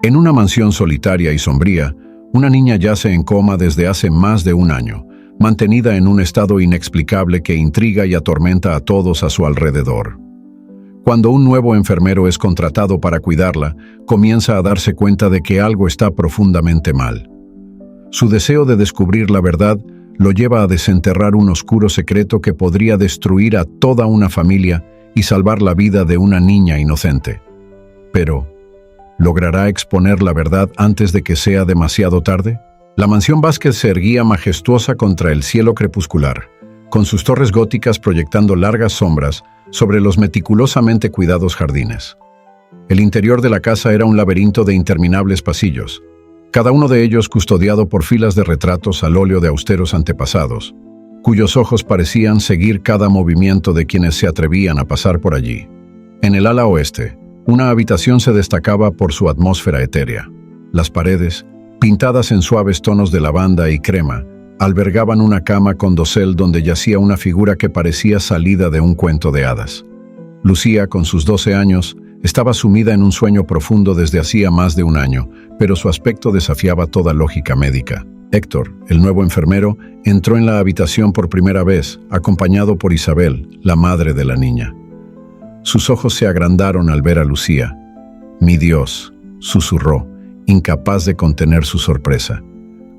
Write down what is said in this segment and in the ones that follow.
En una mansión solitaria y sombría, una niña yace en coma desde hace más de un año, mantenida en un estado inexplicable que intriga y atormenta a todos a su alrededor. Cuando un nuevo enfermero es contratado para cuidarla, comienza a darse cuenta de que algo está profundamente mal. Su deseo de descubrir la verdad lo lleva a desenterrar un oscuro secreto que podría destruir a toda una familia y salvar la vida de una niña inocente. Pero, ¿logrará exponer la verdad antes de que sea demasiado tarde? La mansión Vázquez se erguía majestuosa contra el cielo crepuscular, con sus torres góticas proyectando largas sombras sobre los meticulosamente cuidados jardines. El interior de la casa era un laberinto de interminables pasillos, cada uno de ellos custodiado por filas de retratos al óleo de austeros antepasados, cuyos ojos parecían seguir cada movimiento de quienes se atrevían a pasar por allí. En el ala oeste, una habitación se destacaba por su atmósfera etérea. Las paredes, pintadas en suaves tonos de lavanda y crema, albergaban una cama con dosel donde yacía una figura que parecía salida de un cuento de hadas. Lucía, con sus 12 años, estaba sumida en un sueño profundo desde hacía más de un año, pero su aspecto desafiaba toda lógica médica. Héctor, el nuevo enfermero, entró en la habitación por primera vez, acompañado por Isabel, la madre de la niña. Sus ojos se agrandaron al ver a Lucía. «Mi Dios», susurró, incapaz de contener su sorpresa.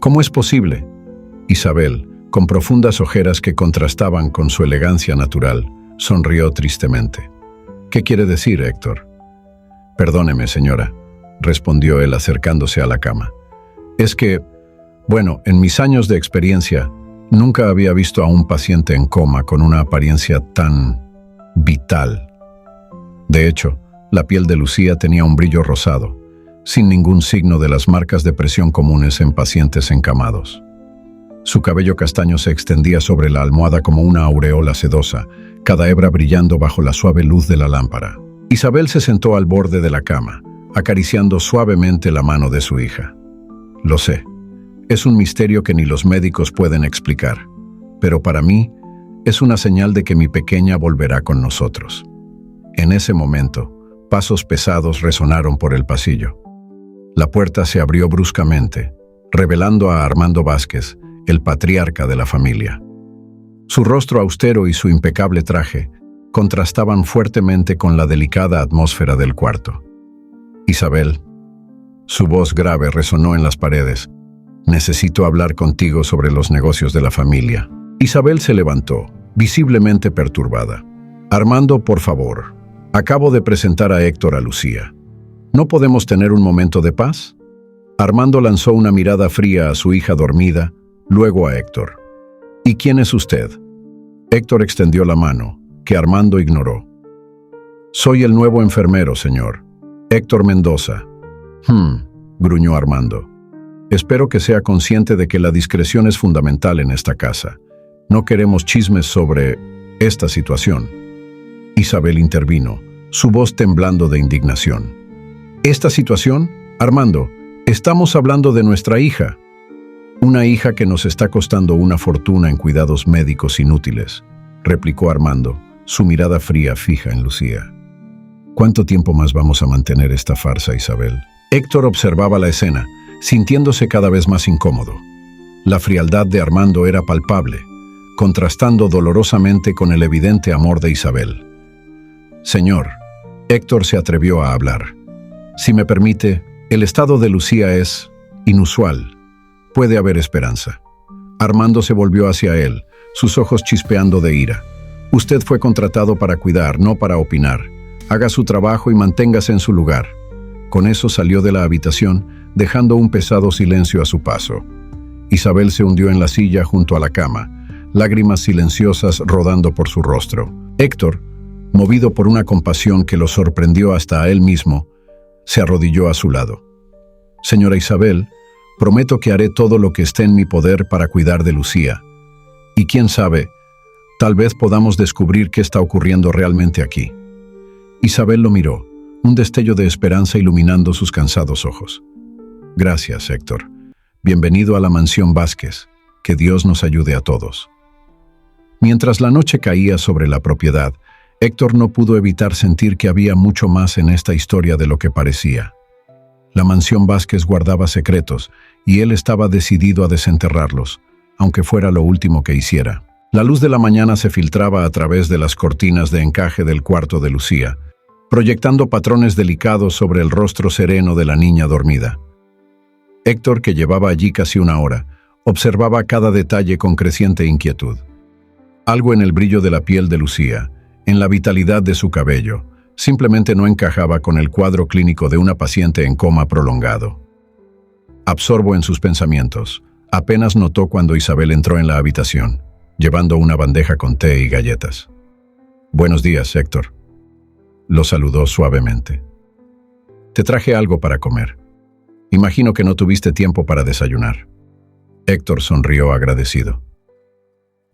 «¿Cómo es posible?» Isabel, con profundas ojeras que contrastaban con su elegancia natural, sonrió tristemente. «¿Qué quiere decir, Héctor?» «Perdóneme, señora», respondió él acercándose a la cama. «Es que, bueno, en mis años de experiencia, nunca había visto a un paciente en coma con una apariencia tan vital». De hecho, la piel de Lucía tenía un brillo rosado, sin ningún signo de las marcas de presión comunes en pacientes encamados. Su cabello castaño se extendía sobre la almohada como una aureola sedosa, cada hebra brillando bajo la suave luz de la lámpara. Isabel se sentó al borde de la cama, acariciando suavemente la mano de su hija. «Lo sé, es un misterio que ni los médicos pueden explicar, pero para mí es una señal de que mi pequeña volverá con nosotros». En ese momento, pasos pesados resonaron por el pasillo. La puerta se abrió bruscamente, revelando a Armando Vázquez, el patriarca de la familia. Su rostro austero y su impecable traje contrastaban fuertemente con la delicada atmósfera del cuarto. «Isabel», su voz grave resonó en las paredes, «necesito hablar contigo sobre los negocios de la familia». Isabel se levantó, visiblemente perturbada. «Armando, por favor, acabo de presentar a Héctor a Lucía. ¿No podemos tener un momento de paz?» Armando lanzó una mirada fría a su hija dormida, luego a Héctor. «¿Y quién es usted?» Héctor extendió la mano, que Armando ignoró. «Soy el nuevo enfermero, señor. Héctor Mendoza». Gruñó Armando. «Espero que sea consciente de que la discreción es fundamental en esta casa. No queremos chismes sobre esta situación». Isabel intervino, su voz temblando de indignación. «¿Esta situación? Armando, estamos hablando de nuestra hija. Una hija que nos está costando una fortuna en cuidados médicos inútiles», replicó Armando, su mirada fría fija en Lucía. «¿Cuánto tiempo más vamos a mantener esta farsa, Isabel?» Héctor observaba la escena, sintiéndose cada vez más incómodo. La frialdad de Armando era palpable, contrastando dolorosamente con el evidente amor de Isabel. «Señor», Héctor se atrevió a hablar, «si me permite, el estado de Lucía es inusual. Puede haber esperanza». Armando se volvió hacia él, sus ojos chispeando de ira. «Usted fue contratado para cuidar, no para opinar. Haga su trabajo y manténgase en su lugar». Con eso salió de la habitación, dejando un pesado silencio a su paso. Isabel se hundió en la silla junto a la cama, lágrimas silenciosas rodando por su rostro. Héctor, movido por una compasión que lo sorprendió hasta a él mismo, se arrodilló a su lado. «Señora Isabel, prometo que haré todo lo que esté en mi poder para cuidar de Lucía. Y quién sabe, tal vez podamos descubrir qué está ocurriendo realmente aquí». Isabel lo miró, un destello de esperanza iluminando sus cansados ojos. «Gracias, Héctor. Bienvenido a la mansión Vázquez. Que Dios nos ayude a todos». Mientras la noche caía sobre la propiedad, Héctor no pudo evitar sentir que había mucho más en esta historia de lo que parecía. La mansión Vázquez guardaba secretos, y él estaba decidido a desenterrarlos, aunque fuera lo último que hiciera. La luz de la mañana se filtraba a través de las cortinas de encaje del cuarto de Lucía, proyectando patrones delicados sobre el rostro sereno de la niña dormida. Héctor, que llevaba allí casi una hora, observaba cada detalle con creciente inquietud. Algo en el brillo de la piel de Lucía, en la vitalidad de su cabello, simplemente no encajaba con el cuadro clínico de una paciente en coma prolongado. Absorbo en sus pensamientos, apenas notó cuando Isabel entró en la habitación, llevando una bandeja con té y galletas. «Buenos días, Héctor», lo saludó suavemente. «Te traje algo para comer. Imagino que no tuviste tiempo para desayunar». Héctor sonrió agradecido.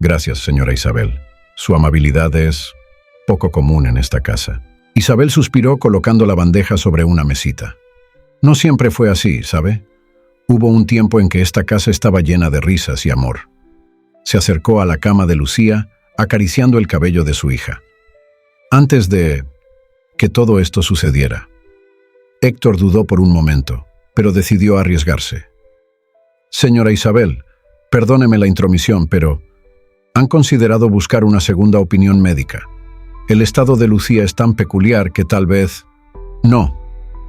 «Gracias, señora Isabel. Su amabilidad es poco común en esta casa». Isabel suspiró colocando la bandeja sobre una mesita. «No siempre fue así, ¿sabe? Hubo un tiempo en que esta casa estaba llena de risas y amor». Se acercó a la cama de Lucía, acariciando el cabello de su hija. Antes de que todo esto sucediera, Héctor dudó por un momento, pero decidió arriesgarse. «Señora Isabel, perdóneme la intromisión, pero ¿han considerado buscar una segunda opinión médica? El estado de Lucía es tan peculiar que tal vez...» «No»,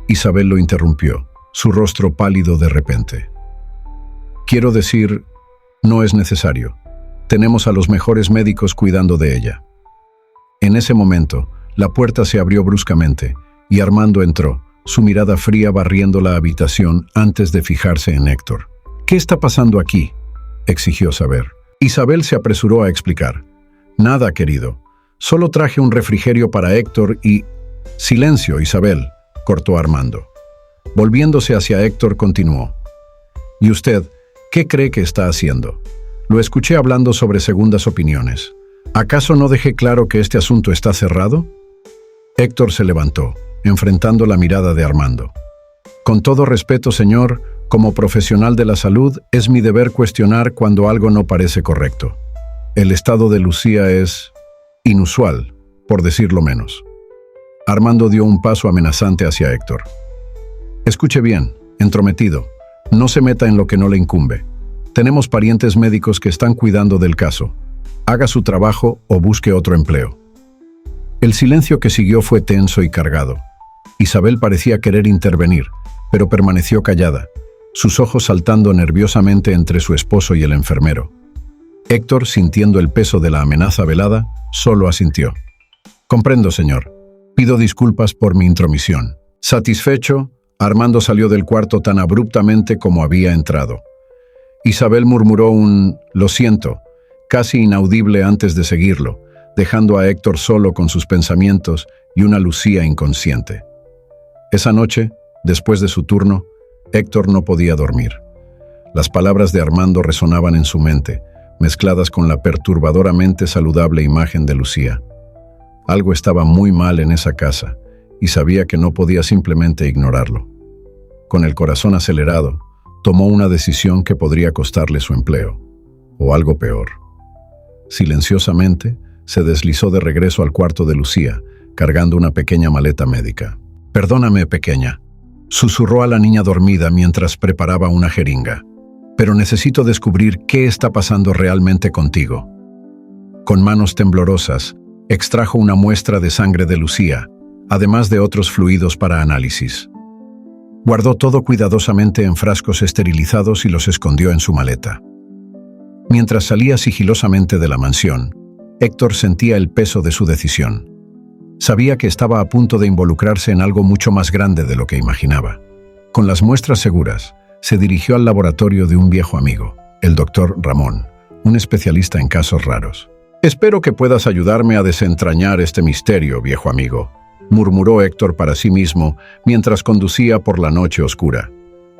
Isabel lo interrumpió, su rostro pálido de repente. «Quiero decir, no es necesario. Tenemos a los mejores médicos cuidando de ella». En ese momento, la puerta se abrió bruscamente y Armando entró, su mirada fría barriendo la habitación antes de fijarse en Héctor. «¿Qué está pasando aquí?», exigió saber. Isabel se apresuró a explicar. «Nada, querido. Solo traje un refrigerio para Héctor y...» «Silencio, Isabel», cortó Armando. Volviéndose hacia Héctor, continuó. «¿Y usted, qué cree que está haciendo? Lo escuché hablando sobre segundas opiniones. ¿Acaso no dejé claro que este asunto está cerrado?» Héctor se levantó, enfrentando la mirada de Armando. «Con todo respeto, señor, como profesional de la salud, es mi deber cuestionar cuando algo no parece correcto. El estado de Lucía es inusual, por decirlo menos». Armando dio un paso amenazante hacia Héctor. «Escuche bien, entrometido, no se meta en lo que no le incumbe. Tenemos parientes médicos que están cuidando del caso. Haga su trabajo o busque otro empleo». El silencio que siguió fue tenso y cargado. Isabel parecía querer intervenir, pero permaneció callada, sus ojos saltando nerviosamente entre su esposo y el enfermero. Héctor, sintiendo el peso de la amenaza velada, solo asintió. «Comprendo, señor. Pido disculpas por mi intromisión». Satisfecho, Armando salió del cuarto tan abruptamente como había entrado. Isabel murmuró un «lo siento», casi inaudible antes de seguirlo, dejando a Héctor solo con sus pensamientos y una Lucía inconsciente. Esa noche, después de su turno, Héctor no podía dormir. Las palabras de Armando resonaban en su mente, mezcladas con la perturbadoramente saludable imagen de Lucía. Algo estaba muy mal en esa casa, y sabía que no podía simplemente ignorarlo. Con el corazón acelerado, tomó una decisión que podría costarle su empleo, o algo peor. Silenciosamente, se deslizó de regreso al cuarto de Lucía, cargando una pequeña maleta médica. «Perdóname, pequeña», susurró a la niña dormida mientras preparaba una jeringa. «Pero necesito descubrir qué está pasando realmente contigo». Con manos temblorosas, extrajo una muestra de sangre de Lucía, además de otros fluidos para análisis. Guardó todo cuidadosamente en frascos esterilizados y los escondió en su maleta. Mientras salía sigilosamente de la mansión, Héctor sentía el peso de su decisión. Sabía que estaba a punto de involucrarse en algo mucho más grande de lo que imaginaba. Con las muestras seguras, se dirigió al laboratorio de un viejo amigo, el doctor Ramón, un especialista en casos raros. «Espero que puedas ayudarme a desentrañar este misterio, viejo amigo», murmuró Héctor para sí mismo mientras conducía por la noche oscura.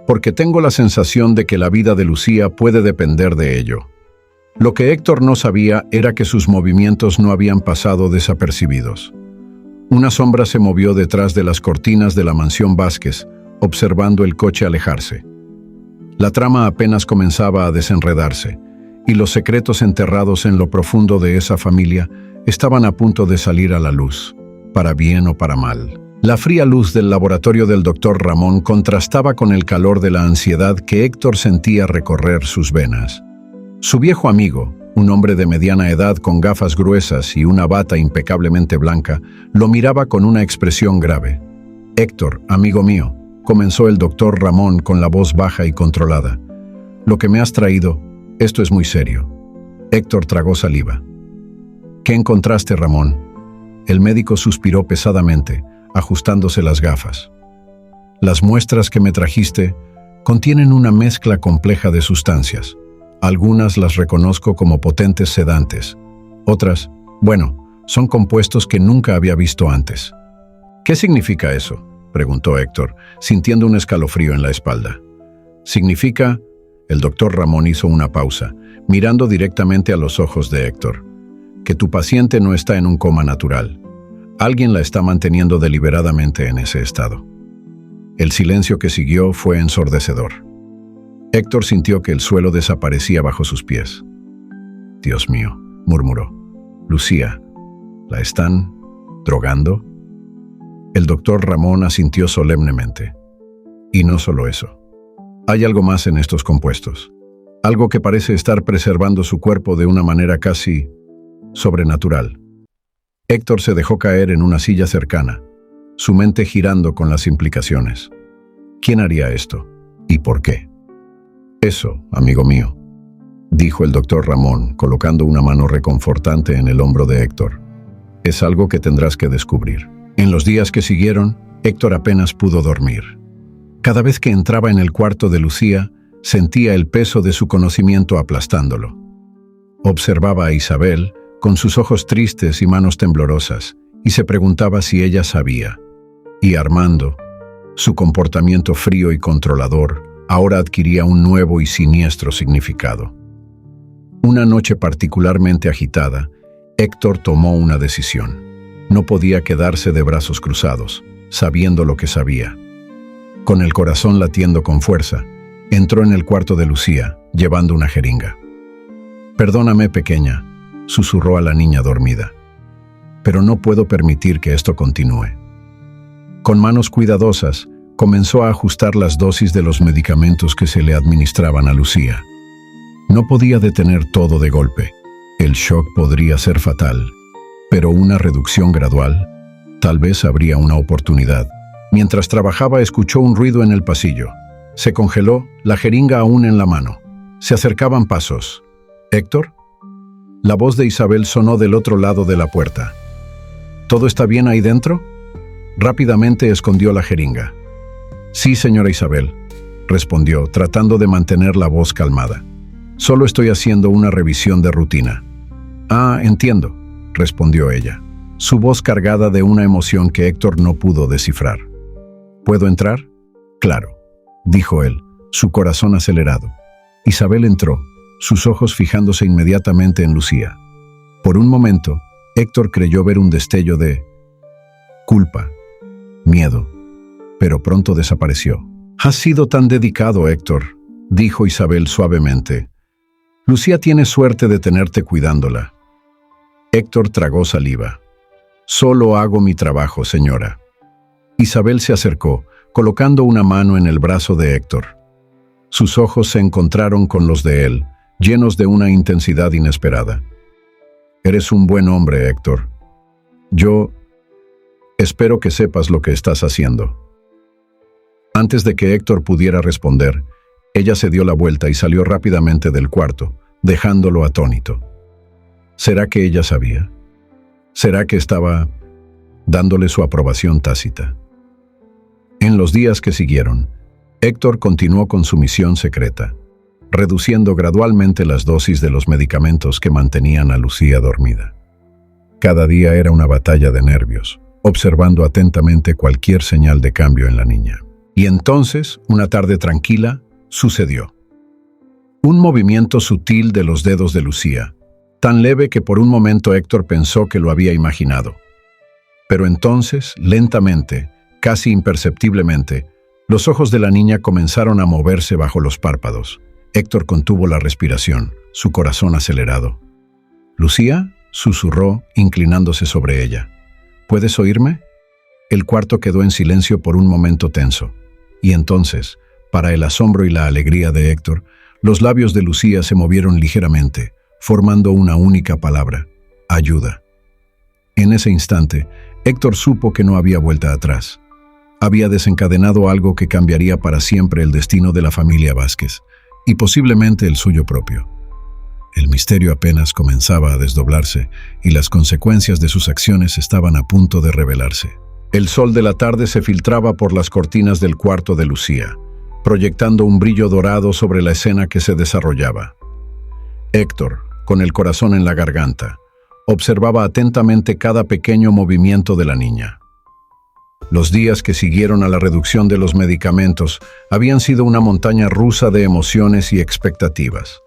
«Porque tengo la sensación de que la vida de Lucía puede depender de ello». Lo que Héctor no sabía era que sus movimientos no habían pasado desapercibidos. Una sombra se movió detrás de las cortinas de la mansión Vázquez, observando el coche alejarse. La trama apenas comenzaba a desenredarse, y los secretos enterrados en lo profundo de esa familia estaban a punto de salir a la luz, para bien o para mal. La fría luz del laboratorio del doctor Ramón contrastaba con el calor de la ansiedad que Héctor sentía recorrer sus venas. Su viejo amigo, un hombre de mediana edad con gafas gruesas y una bata impecablemente blanca, lo miraba con una expresión grave. «Héctor, amigo mío», comenzó el doctor Ramón con la voz baja y controlada. «Lo que me has traído, esto es muy serio». Héctor tragó saliva. «¿Qué encontraste, Ramón?». El médico suspiró pesadamente, ajustándose las gafas. «Las muestras que me trajiste contienen una mezcla compleja de sustancias. Algunas las reconozco como potentes sedantes. Otras, bueno, son compuestos que nunca había visto antes». «¿Qué significa eso?», preguntó Héctor, sintiendo un escalofrío en la espalda. «Significa…». El doctor Ramón hizo una pausa, mirando directamente a los ojos de Héctor. «Que tu paciente no está en un coma natural. Alguien la está manteniendo deliberadamente en ese estado». El silencio que siguió fue ensordecedor. Héctor sintió que el suelo desaparecía bajo sus pies. «Dios mío», murmuró. «Lucía, ¿la están drogando?». El doctor Ramón asintió solemnemente. «Y no solo eso. Hay algo más en estos compuestos. Algo que parece estar preservando su cuerpo de una manera casi sobrenatural». Héctor se dejó caer en una silla cercana, su mente girando con las implicaciones. ¿Quién haría esto? ¿Y por qué? «Eso, amigo mío», dijo el doctor Ramón, colocando una mano reconfortante en el hombro de Héctor. «Es algo que tendrás que descubrir». En los días que siguieron, Héctor apenas pudo dormir. Cada vez que entraba en el cuarto de Lucía, sentía el peso de su conocimiento aplastándolo. Observaba a Isabel, con sus ojos tristes y manos temblorosas, y se preguntaba si ella sabía. Y Armando, su comportamiento frío y controlador, ahora adquiría un nuevo y siniestro significado. Una noche particularmente agitada, Héctor tomó una decisión. No podía quedarse de brazos cruzados, sabiendo lo que sabía. Con el corazón latiendo con fuerza, entró en el cuarto de Lucía, llevando una jeringa. «Perdóname, pequeña», susurró a la niña dormida. «Pero no puedo permitir que esto continúe». Con manos cuidadosas, comenzó a ajustar las dosis de los medicamentos que se le administraban a Lucía. No podía detener todo de golpe. El shock podría ser fatal, pero una reducción gradual, tal vez habría una oportunidad. Mientras trabajaba, escuchó un ruido en el pasillo. Se congeló, la jeringa aún en la mano. Se acercaban pasos. «¿Héctor?». La voz de Isabel sonó del otro lado de la puerta. «¿Todo está bien ahí dentro?». Rápidamente escondió la jeringa. «Sí, señora Isabel», respondió, tratando de mantener la voz calmada. «Solo estoy haciendo una revisión de rutina». «Ah, entiendo», respondió ella, su voz cargada de una emoción que Héctor no pudo descifrar. «¿Puedo entrar?». «Claro», dijo él, su corazón acelerado. Isabel entró, sus ojos fijándose inmediatamente en Lucía. Por un momento, Héctor creyó ver un destello de culpa, miedo, pero pronto desapareció. «Has sido tan dedicado, Héctor», dijo Isabel suavemente. «Lucía tiene suerte de tenerte cuidándola». Héctor tragó saliva. «Solo hago mi trabajo, señora». Isabel se acercó, colocando una mano en el brazo de Héctor. Sus ojos se encontraron con los de él, llenos de una intensidad inesperada. «Eres un buen hombre, Héctor. Yo espero que sepas lo que estás haciendo». Antes de que Héctor pudiera responder, ella se dio la vuelta y salió rápidamente del cuarto, dejándolo atónito. ¿Será que ella sabía? ¿Será que estaba dándole su aprobación tácita? En los días que siguieron, Héctor continuó con su misión secreta, reduciendo gradualmente las dosis de los medicamentos que mantenían a Lucía dormida. Cada día era una batalla de nervios, observando atentamente cualquier señal de cambio en la niña. Y entonces, una tarde tranquila, sucedió. Un movimiento sutil de los dedos de Lucía, tan leve que por un momento Héctor pensó que lo había imaginado. Pero entonces, lentamente, casi imperceptiblemente, los ojos de la niña comenzaron a moverse bajo los párpados. Héctor contuvo la respiración, su corazón acelerado. «¿Lucía?», susurró, inclinándose sobre ella. «¿Puedes oírme?». El cuarto quedó en silencio por un momento tenso. Y entonces, para el asombro y la alegría de Héctor, los labios de Lucía se movieron ligeramente, formando una única palabra: ayuda. En ese instante, Héctor supo que no había vuelta atrás. Había desencadenado algo que cambiaría para siempre el destino de la familia Vázquez, y posiblemente el suyo propio. El misterio apenas comenzaba a desdoblarse, y las consecuencias de sus acciones estaban a punto de revelarse. El sol de la tarde se filtraba por las cortinas del cuarto de Lucía, proyectando un brillo dorado sobre la escena que se desarrollaba. Héctor, con el corazón en la garganta, observaba atentamente cada pequeño movimiento de la niña. Los días que siguieron a la reducción de los medicamentos habían sido una montaña rusa de emociones y expectativas.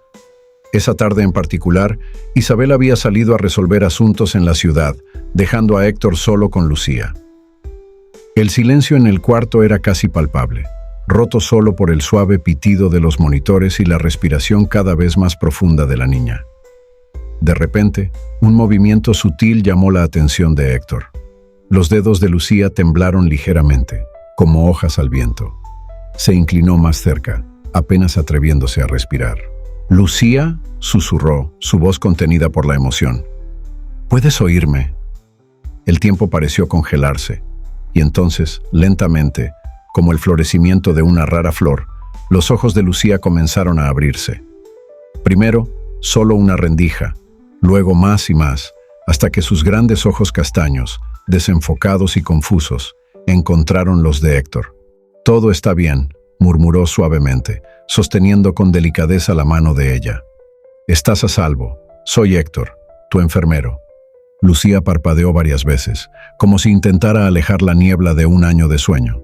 Esa tarde en particular, Isabel había salido a resolver asuntos en la ciudad, dejando a Héctor solo con Lucía. El silencio en el cuarto era casi palpable, roto solo por el suave pitido de los monitores y la respiración cada vez más profunda de la niña. De repente, un movimiento sutil llamó la atención de Héctor. Los dedos de Lucía temblaron ligeramente, como hojas al viento. Se inclinó más cerca, apenas atreviéndose a respirar. «Lucía», susurró, su voz contenida por la emoción. «¿Puedes oírme?» El tiempo pareció congelarse, y entonces, lentamente, como el florecimiento de una rara flor, los ojos de Lucía comenzaron a abrirse. Primero, solo una rendija, luego más y más, hasta que sus grandes ojos castaños, desenfocados y confusos, encontraron los de Héctor. «Todo está bien», murmuró suavemente, sosteniendo con delicadeza la mano de ella. «Estás a salvo. Soy Héctor, tu enfermero». Lucía parpadeó varias veces, como si intentara alejar la niebla de un año de sueño.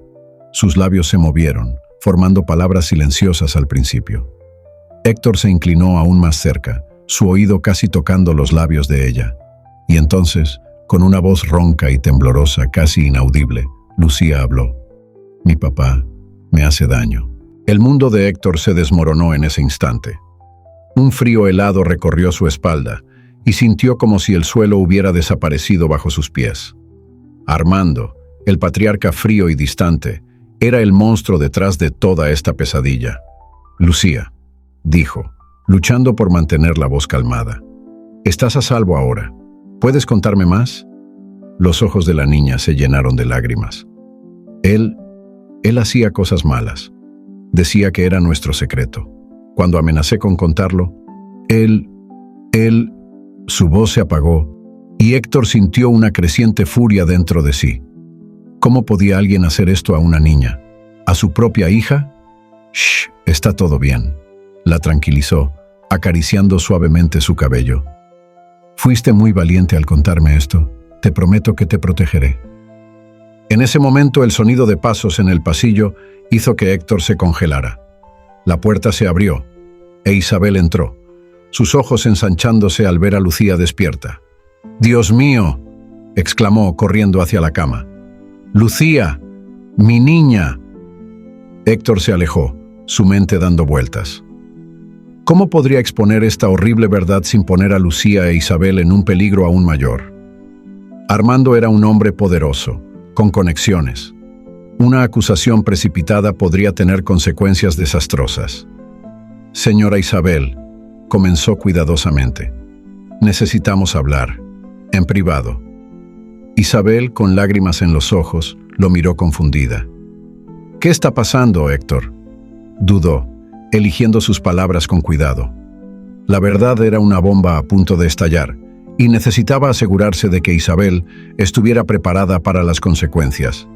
Sus labios se movieron, formando palabras silenciosas al principio. Héctor se inclinó aún más cerca, su oído casi tocando los labios de ella. Y entonces, con una voz ronca y temblorosa, casi inaudible, Lucía habló. «Mi papá me hace daño». El mundo de Héctor se desmoronó en ese instante. Un frío helado recorrió su espalda y sintió como si el suelo hubiera desaparecido bajo sus pies. Armando, el patriarca frío y distante, era el monstruo detrás de toda esta pesadilla. «Lucía», dijo, luchando por mantener la voz calmada. «Estás a salvo ahora. ¿Puedes contarme más?» Los ojos de la niña se llenaron de lágrimas. Él hacía cosas malas. Decía que era nuestro secreto. Cuando amenacé con contarlo, él... Su voz se apagó, y Héctor sintió una creciente furia dentro de sí. ¿Cómo podía alguien hacer esto a una niña? ¿A su propia hija? «Shh, está todo bien», la tranquilizó, acariciando suavemente su cabello. «Fuiste muy valiente al contarme esto. Te prometo que te protegeré». En ese momento el sonido de pasos en el pasillo hizo que Héctor se congelara. La puerta se abrió, e Isabel entró, sus ojos ensanchándose al ver a Lucía despierta. «¡Dios mío!», exclamó corriendo hacia la cama. «¡Lucía! ¡Mi niña!». Héctor se alejó, su mente dando vueltas. ¿Cómo podría exponer esta horrible verdad sin poner a Lucía e Isabel en un peligro aún mayor? Armando era un hombre poderoso, con conexiones. Una acusación precipitada podría tener consecuencias desastrosas. «Señora Isabel», comenzó cuidadosamente, «necesitamos hablar, en privado». Isabel, con lágrimas en los ojos, lo miró confundida. «¿Qué está pasando, Héctor?», dudó, eligiendo sus palabras con cuidado. La verdad era una bomba a punto de estallar, y necesitaba asegurarse de que Isabel estuviera preparada para las consecuencias.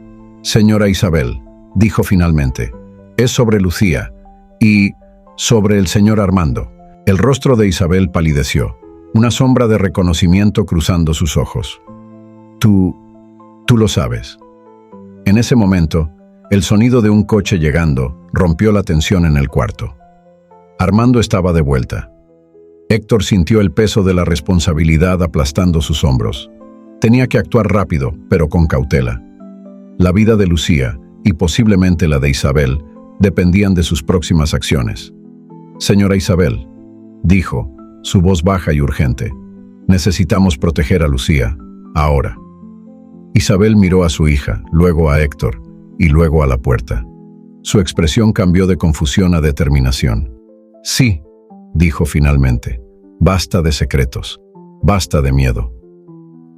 «Señora Isabel», dijo finalmente, «es sobre Lucía y sobre el señor Armando». El rostro de Isabel palideció, una sombra de reconocimiento cruzando sus ojos. Tú lo sabes». En ese momento, el sonido de un coche llegando rompió la tensión en el cuarto. Armando estaba de vuelta. Héctor sintió el peso de la responsabilidad aplastando sus hombros. Tenía que actuar rápido, pero con cautela. La vida de Lucía, y posiblemente la de Isabel, dependían de sus próximas acciones. «Señora Isabel», dijo, su voz baja y urgente, «necesitamos proteger a Lucía, ahora». Isabel miró a su hija, luego a Héctor, y luego a la puerta. Su expresión cambió de confusión a determinación. Sí, dijo finalmente, basta de secretos, basta de miedo.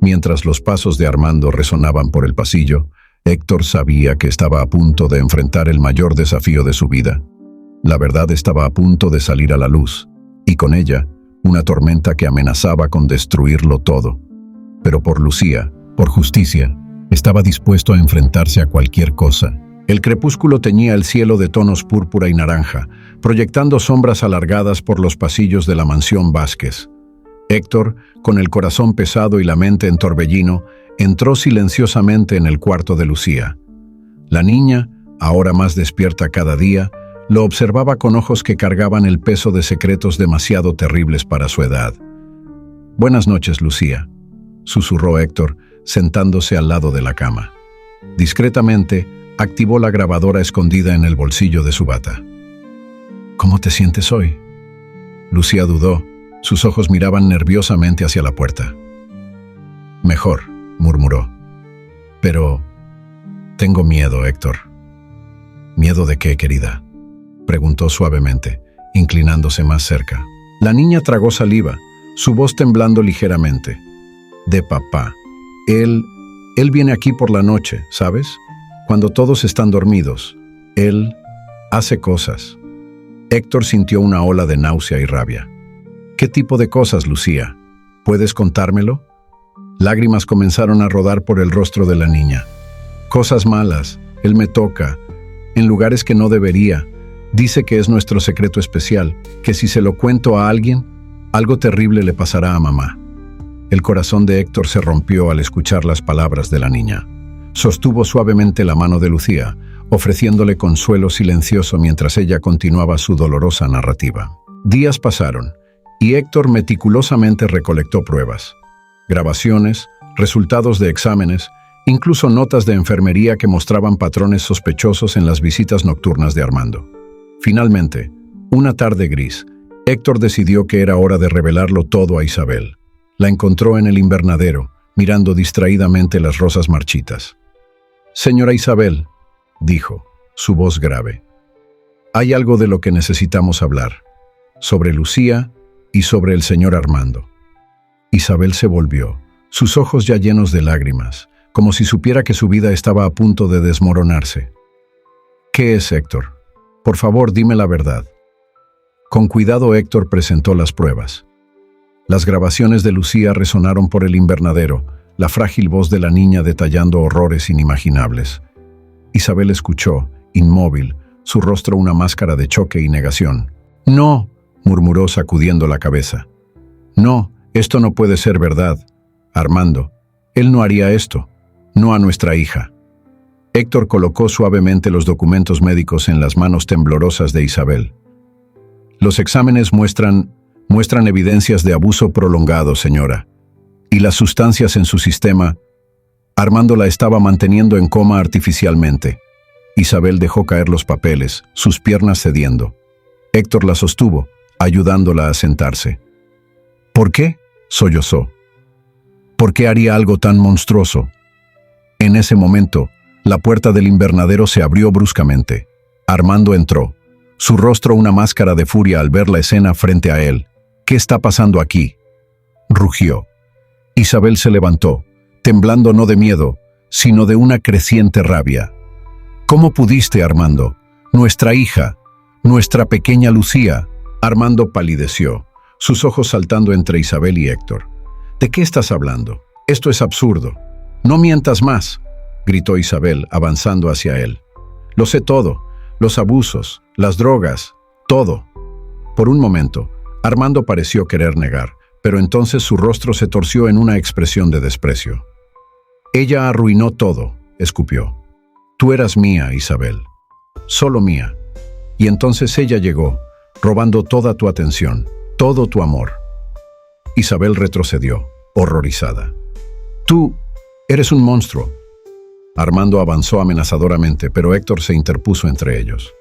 Mientras los pasos de Armando resonaban por el pasillo, Héctor sabía que estaba a punto de enfrentar el mayor desafío de su vida. La verdad estaba a punto de salir a la luz, y con ella, una tormenta que amenazaba con destruirlo todo. Pero por Lucía, por justicia, estaba dispuesto a enfrentarse a cualquier cosa. El crepúsculo teñía el cielo de tonos púrpura y naranja, proyectando sombras alargadas por los pasillos de la mansión Vázquez. Héctor, con el corazón pesado y la mente en torbellino, entró silenciosamente en el cuarto de Lucía. La niña, ahora más despierta cada día, lo observaba con ojos que cargaban el peso de secretos demasiado terribles para su edad. «Buenas noches, Lucía», susurró Héctor, sentándose al lado de la cama. Discretamente, activó la grabadora escondida en el bolsillo de su bata. «¿Cómo te sientes hoy?». Lucía dudó. Sus ojos miraban nerviosamente hacia la puerta. «Mejor», murmuró. «Pero tengo miedo, Héctor». «¿Miedo de qué, querida?», preguntó suavemente, inclinándose más cerca. La niña tragó saliva, su voz temblando ligeramente. «De papá. Él viene aquí por la noche, ¿sabes? Cuando todos están dormidos. Él hace cosas». Héctor sintió una ola de náusea y rabia. «¿Qué tipo de cosas, Lucía? ¿Puedes contármelo?». Lágrimas comenzaron a rodar por el rostro de la niña. «Cosas malas. Él me toca. En lugares que no debería. Dice que es nuestro secreto especial, que si se lo cuento a alguien, algo terrible le pasará a mamá». El corazón de Héctor se rompió al escuchar las palabras de la niña. Sostuvo suavemente la mano de Lucía, ofreciéndole consuelo silencioso mientras ella continuaba su dolorosa narrativa. Días pasaron, y Héctor meticulosamente recolectó pruebas. Grabaciones, resultados de exámenes, incluso notas de enfermería que mostraban patrones sospechosos en las visitas nocturnas de Armando. Finalmente, una tarde gris, Héctor decidió que era hora de revelarlo todo a Isabel. La encontró en el invernadero, mirando distraídamente las rosas marchitas. «Señora Isabel», dijo, su voz grave, «hay algo de lo que necesitamos hablar, sobre Lucía y sobre el señor Armando». Isabel se volvió, sus ojos ya llenos de lágrimas, como si supiera que su vida estaba a punto de desmoronarse. «¿Qué es, Héctor? Por favor, dime la verdad». Con cuidado Héctor presentó las pruebas. Las grabaciones de Lucía resonaron por el invernadero, la frágil voz de la niña detallando horrores inimaginables. Isabel escuchó, inmóvil, su rostro una máscara de choque y negación. «No», murmuró sacudiendo la cabeza. «No, esto no puede ser verdad. Armando, él no haría esto, no a nuestra hija». Héctor colocó suavemente los documentos médicos en las manos temblorosas de Isabel. «Los exámenes muestran evidencias de abuso prolongado, señora. Y las sustancias en su sistema, Armando la estaba manteniendo en coma artificialmente». Isabel dejó caer los papeles, sus piernas cediendo. Héctor la sostuvo, ayudándola a sentarse. «¿Por qué?», sollozó. «¿Por qué haría algo tan monstruoso?». En ese momento, la puerta del invernadero se abrió bruscamente. Armando entró, su rostro una máscara de furia al ver la escena frente a él. «¿Qué está pasando aquí?», rugió. Isabel se levantó, temblando no de miedo, sino de una creciente rabia. «¿Cómo pudiste, Armando? Nuestra hija, nuestra pequeña Lucía». Armando palideció, sus ojos saltando entre Isabel y Héctor. «¿De qué estás hablando? Esto es absurdo». «No mientas más», gritó Isabel, avanzando hacia él. «Lo sé todo, los abusos, las drogas, todo». Por un momento, Armando pareció querer negar, pero entonces su rostro se torció en una expresión de desprecio. «Ella arruinó todo», escupió. «Tú eras mía, Isabel. Solo mía. Y entonces ella llegó, robando toda tu atención, todo tu amor». Isabel retrocedió, horrorizada. «Tú eres un monstruo». Armando avanzó amenazadoramente, pero Héctor se interpuso entre ellos.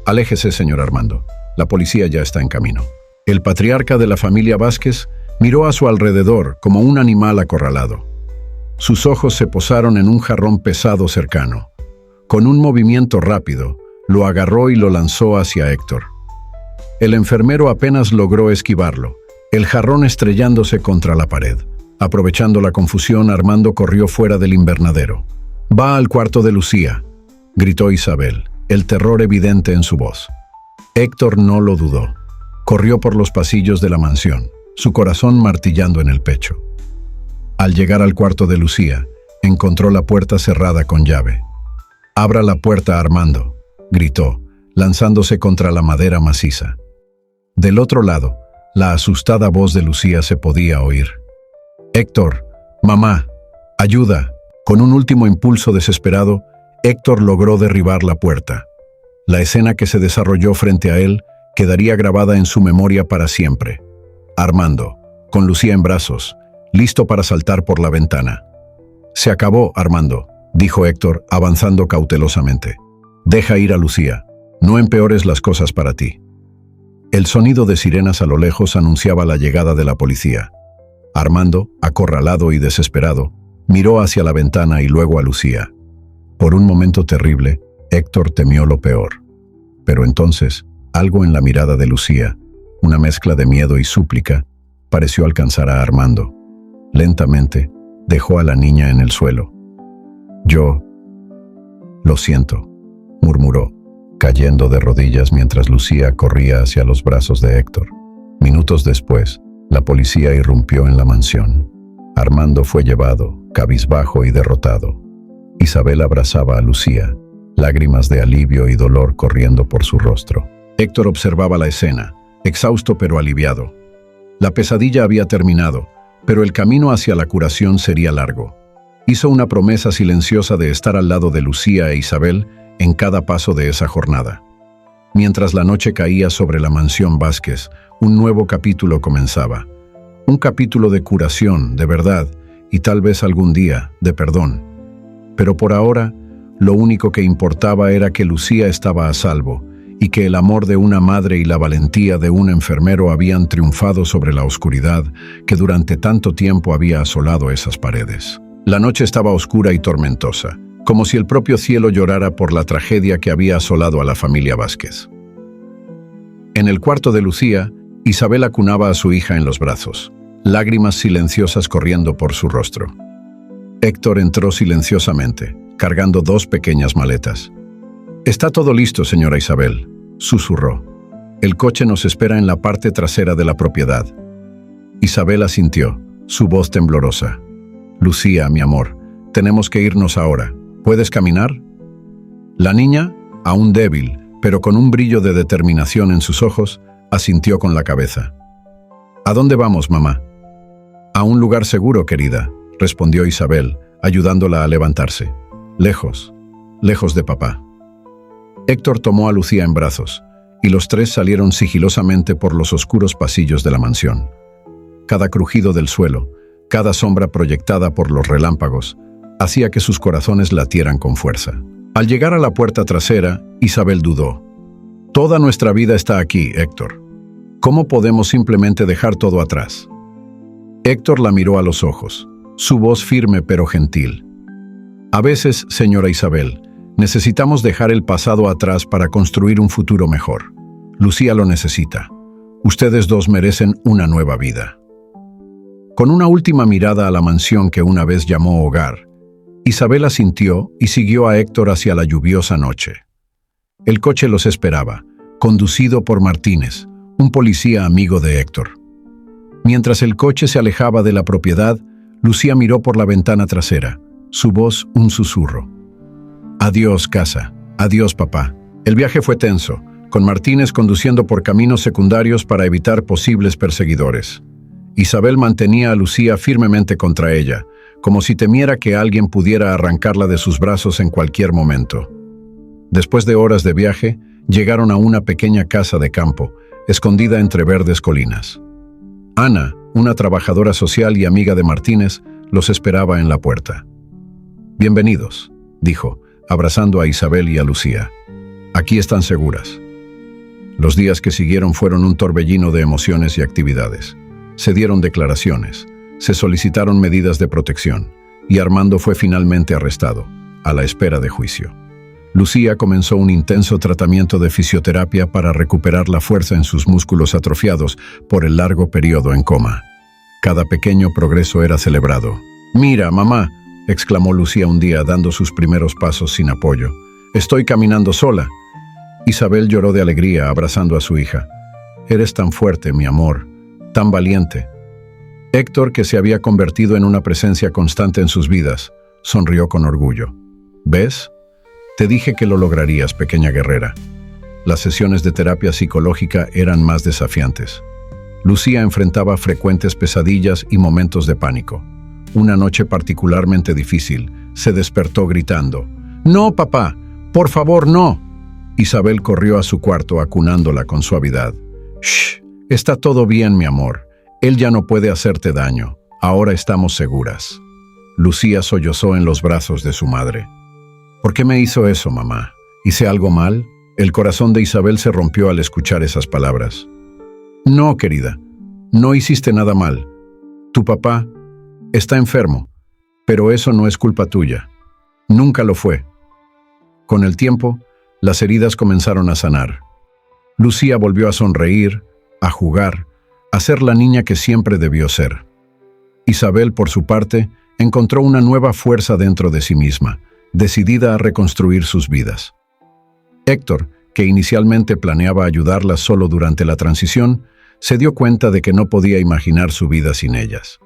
«Aléjese, señor Armando. La policía ya está en camino». El patriarca de la familia Vázquez miró a su alrededor como un animal acorralado. Sus ojos se posaron en un jarrón pesado cercano. Con un movimiento rápido, lo agarró y lo lanzó hacia Héctor. El enfermero apenas logró esquivarlo, el jarrón estrellándose contra la pared. Aprovechando la confusión, Armando corrió fuera del invernadero. «Va al cuarto de Lucía», gritó Isabel, el terror evidente en su voz. Héctor no lo dudó. Corrió por los pasillos de la mansión, su corazón martillando en el pecho. Al llegar al cuarto de Lucía, encontró la puerta cerrada con llave. «Abra la puerta, Armando», gritó, lanzándose contra la madera maciza. Del otro lado, la asustada voz de Lucía se podía oír. «Héctor, mamá, ayuda». Con un último impulso desesperado, Héctor logró derribar la puerta. La escena que se desarrolló frente a él quedaría grabada en su memoria para siempre. Armando, con Lucía en brazos, listo para saltar por la ventana. «Se acabó, Armando», dijo Héctor, avanzando cautelosamente. «Deja ir a Lucía. No empeores las cosas para ti». El sonido de sirenas a lo lejos anunciaba la llegada de la policía. Armando, acorralado y desesperado, miró hacia la ventana y luego a Lucía. Por un momento terrible, Héctor temió lo peor. Pero entonces, algo en la mirada de Lucía, una mezcla de miedo y súplica, pareció alcanzar a Armando. Lentamente, dejó a la niña en el suelo. «Yo lo siento», murmuró, cayendo de rodillas mientras Lucía corría hacia los brazos de Héctor. Minutos después, la policía irrumpió en la mansión. Armando fue llevado, cabizbajo y derrotado. Isabel abrazaba a Lucía, lágrimas de alivio y dolor corriendo por su rostro. Héctor observaba la escena, exhausto pero aliviado. La pesadilla había terminado, pero el camino hacia la curación sería largo. Hizo una promesa silenciosa de estar al lado de Lucía e Isabel en cada paso de esa jornada. Mientras la noche caía sobre la mansión Vázquez, un nuevo capítulo comenzaba. Un capítulo de curación, de verdad, y tal vez algún día, de perdón. Pero por ahora, lo único que importaba era que Lucía estaba a salvo, y que el amor de una madre y la valentía de un enfermero habían triunfado sobre la oscuridad que durante tanto tiempo había asolado esas paredes. La noche estaba oscura y tormentosa, como si el propio cielo llorara por la tragedia que había asolado a la familia Vázquez. En el cuarto de Lucía, Isabel acunaba a su hija en los brazos, lágrimas silenciosas corriendo por su rostro. Héctor entró silenciosamente, cargando 2 pequeñas maletas. «Está todo listo, señora Isabel», susurró. «El coche nos espera en la parte trasera de la propiedad». Isabel asintió, su voz temblorosa. «Lucía, mi amor, tenemos que irnos ahora. ¿Puedes caminar?» La niña, aún débil, pero con un brillo de determinación en sus ojos, asintió con la cabeza. «¿A dónde vamos, mamá?» «A un lugar seguro, querida», respondió Isabel, ayudándola a levantarse. «Lejos, lejos de papá». Héctor tomó a Lucía en brazos, y los 3 salieron sigilosamente por los oscuros pasillos de la mansión. Cada crujido del suelo, cada sombra proyectada por los relámpagos, hacía que sus corazones latieran con fuerza. Al llegar a la puerta trasera, Isabel dudó. «Toda nuestra vida está aquí, Héctor. ¿Cómo podemos simplemente dejar todo atrás?» Héctor la miró a los ojos, su voz firme pero gentil. «A veces, señora Isabel, necesitamos dejar el pasado atrás para construir un futuro mejor. Lucía lo necesita. Ustedes 2 merecen una nueva vida». Con una última mirada a la mansión que una vez llamó hogar, Isabel asintió y siguió a Héctor hacia la lluviosa noche. El coche los esperaba, conducido por Martínez, un policía amigo de Héctor. Mientras el coche se alejaba de la propiedad, Lucía miró por la ventana trasera, su voz un susurro. «Adiós, casa. Adiós, papá». El viaje fue tenso, con Martínez conduciendo por caminos secundarios para evitar posibles perseguidores. Isabel mantenía a Lucía firmemente contra ella, como si temiera que alguien pudiera arrancarla de sus brazos en cualquier momento. Después de horas de viaje, llegaron a una pequeña casa de campo, escondida entre verdes colinas. Ana, una trabajadora social y amiga de Martínez, los esperaba en la puerta. «Bienvenidos», dijo, abrazando a Isabel y a Lucía. «Aquí están seguras». Los días que siguieron fueron un torbellino de emociones y actividades. Se dieron declaraciones, se solicitaron medidas de protección, y Armando fue finalmente arrestado, a la espera de juicio. Lucía comenzó un intenso tratamiento de fisioterapia para recuperar la fuerza en sus músculos atrofiados por el largo periodo en coma. Cada pequeño progreso era celebrado. «Mira, mamá», exclamó Lucía un día dando sus primeros pasos sin apoyo. «Estoy caminando sola». Isabel lloró de alegría abrazando a su hija. «Eres tan fuerte, mi amor, tan valiente». Héctor, que se había convertido en una presencia constante en sus vidas, sonrió con orgullo. «¿Ves? Te dije que lo lograrías, pequeña guerrera». Las sesiones de terapia psicológica eran más desafiantes. Lucía enfrentaba frecuentes pesadillas y momentos de pánico. Una noche particularmente difícil, se despertó gritando: «¡No, papá! ¡Por favor, no!». Isabel corrió a su cuarto acunándola con suavidad. «Shh, está todo bien, mi amor. Él ya no puede hacerte daño. Ahora estamos seguras». Lucía sollozó en los brazos de su madre. «¿Por qué me hizo eso, mamá? ¿Hice algo mal?». El corazón de Isabel se rompió al escuchar esas palabras. «No, querida, no hiciste nada mal. Tu papá está enfermo, pero eso no es culpa tuya. Nunca lo fue». Con el tiempo, las heridas comenzaron a sanar. Lucía volvió a sonreír, a jugar, a ser la niña que siempre debió ser. Isabel, por su parte, encontró una nueva fuerza dentro de sí misma, decidida a reconstruir sus vidas. Héctor, que inicialmente planeaba ayudarlas solo durante la transición, se dio cuenta de que no podía imaginar su vida sin ellas.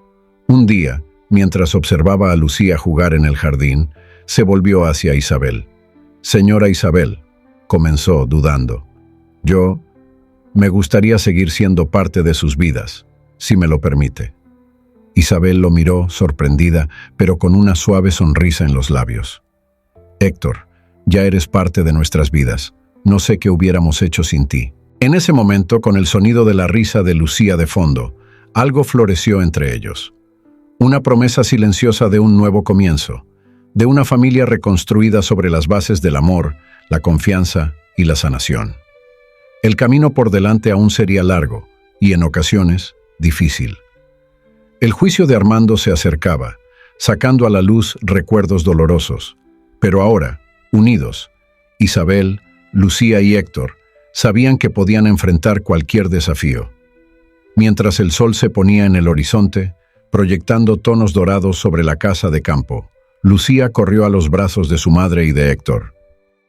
Un día, mientras observaba a Lucía jugar en el jardín, se volvió hacia Isabel. «Señora Isabel», comenzó dudando, me gustaría seguir siendo parte de sus vidas, si me lo permite». Isabel lo miró, sorprendida, pero con una suave sonrisa en los labios. «Héctor, ya eres parte de nuestras vidas. No sé qué hubiéramos hecho sin ti». En ese momento, con el sonido de la risa de Lucía de fondo, algo floreció entre ellos. Una promesa silenciosa de un nuevo comienzo, de una familia reconstruida sobre las bases del amor, la confianza y la sanación. El camino por delante aún sería largo y, en ocasiones, difícil. El juicio de Armando se acercaba, sacando a la luz recuerdos dolorosos. Pero ahora, unidos, Isabel, Lucía y Héctor sabían que podían enfrentar cualquier desafío. Mientras el sol se ponía en el horizonte, proyectando tonos dorados sobre la casa de campo, Lucía corrió a los brazos de su madre y de Héctor.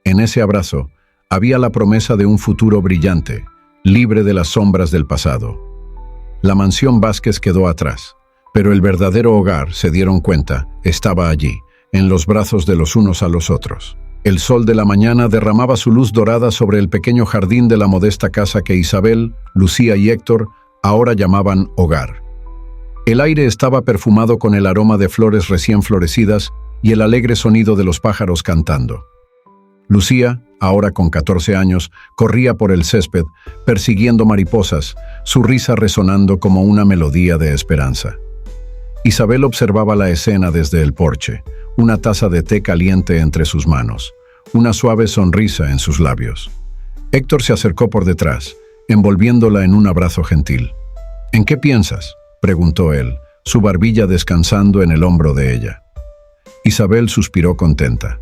En ese abrazo había la promesa de un futuro brillante, libre de las sombras del pasado. La mansión Vázquez quedó atrás, pero el verdadero hogar, se dieron cuenta, estaba allí, en los brazos de los unos a los otros. El sol de la mañana derramaba su luz dorada sobre el pequeño jardín de la modesta casa que Isabel, Lucía y Héctor ahora llamaban hogar. El aire estaba perfumado con el aroma de flores recién florecidas y el alegre sonido de los pájaros cantando. Lucía, ahora con 14 años, corría por el césped, persiguiendo mariposas, su risa resonando como una melodía de esperanza. Isabel observaba la escena desde el porche, una taza de té caliente entre sus manos, una suave sonrisa en sus labios. Héctor se acercó por detrás, envolviéndola en un abrazo gentil. «¿En qué piensas?», preguntó él, su barbilla descansando en el hombro de ella. Isabel suspiró contenta.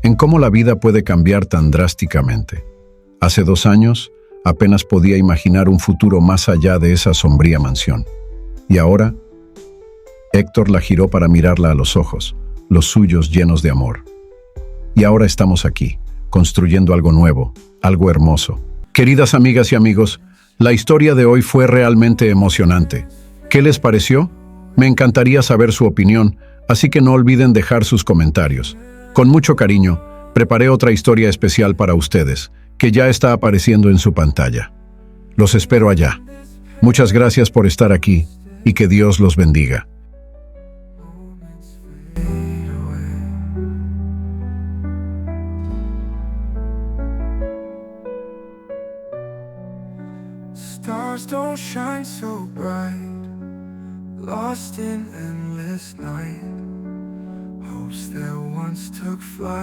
En cómo la vida puede cambiar tan drásticamente. Hace 2 años, apenas podía imaginar un futuro más allá de esa sombría mansión. Y ahora, Héctor la giró para mirarla a los ojos, los suyos llenos de amor. Y ahora estamos aquí, construyendo algo nuevo, algo hermoso. Queridas amigas y amigos, la historia de hoy fue realmente emocionante. ¿Qué les pareció? Me encantaría saber su opinión, así que no olviden dejar sus comentarios. Con mucho cariño, preparé otra historia especial para ustedes, que ya está apareciendo en su pantalla. Los espero allá. Muchas gracias por estar aquí y que Dios los bendiga. Stars don't shine so bright, lost in endless night. Hopes that once took flight.